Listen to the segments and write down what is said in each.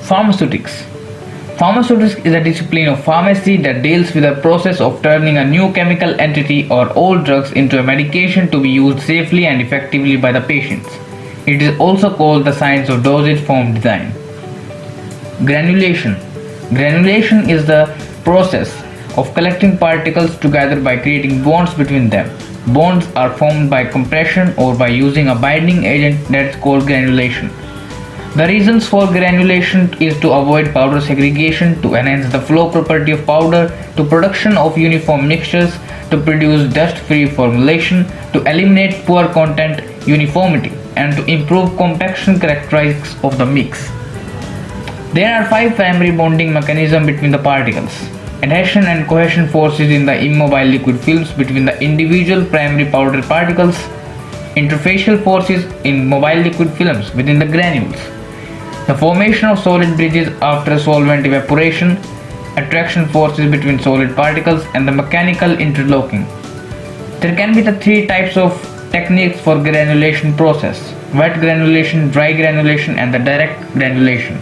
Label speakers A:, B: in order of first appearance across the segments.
A: Pharmaceutics. Pharmaceutics is a discipline of pharmacy that deals with the process of turning a new chemical entity or old drugs into a medication to be used safely and effectively by the patients. It is also called the science of dosage form design. Granulation. Granulation is the process of collecting particles together by creating bonds between them. Bonds are formed by compression or by using a binding agent that's called granulation. The reasons for granulation is to avoid powder segregation, to enhance the flow property of powder, to production of uniform mixtures, to produce dust-free formulation, to eliminate poor content uniformity, and to improve compaction characteristics of the mix. There are 5 primary bonding mechanisms between the particles. Adhesion and cohesion forces in the immobile liquid films between the individual primary powder particles. Interfacial forces in mobile liquid films within the granules. The formation of solid bridges after solvent evaporation, attraction forces between solid particles, and the mechanical interlocking. There can be the 3 types of techniques for granulation process: wet granulation, dry granulation, and the direct granulation.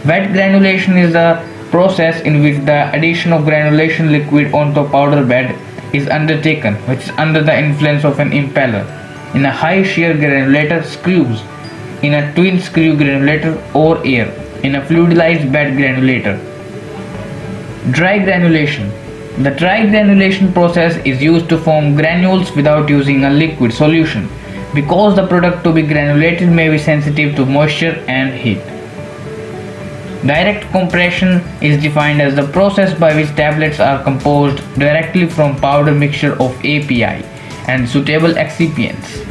A: Wet granulation is the process in which the addition of granulation liquid onto a powder bed is undertaken, which is under the influence of an impeller in a high shear granulator, screws in a twin screw granulator, or air in a fluidized bed granulator. Dry granulation. The dry granulation process is used to form granules without using a liquid solution, because the product to be granulated may be sensitive to moisture and heat. Direct compression is defined as the process by which tablets are composed directly from powder mixture of API and suitable excipients.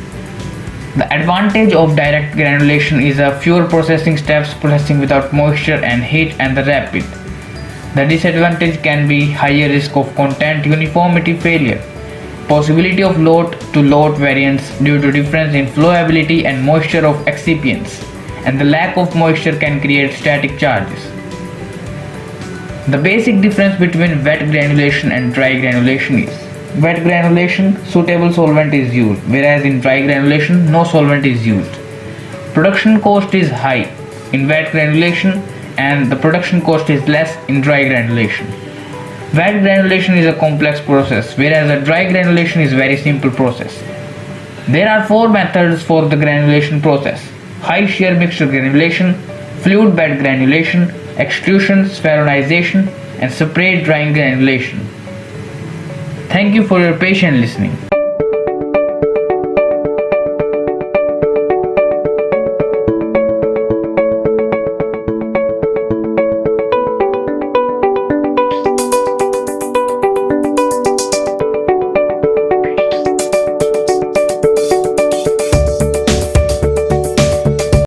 A: The advantage of direct granulation is a fewer processing steps, processing without moisture and heat, and the rapid. The disadvantage can be higher risk of content uniformity failure, possibility of lot to lot variance due to difference in flowability and moisture of excipients, and the lack of moisture can create static charges. The basic difference between wet granulation and dry granulation is: wet granulation, suitable solvent is used, whereas in dry granulation, no solvent is used. Production cost is high in wet granulation and the production cost is less in dry granulation. Wet granulation is a complex process, whereas a dry granulation is a very simple process. There are 4 methods for the granulation process: high shear mixture granulation, fluid bed granulation, extrusion, spheronization, and spray drying granulation. Thank you for your patient listening.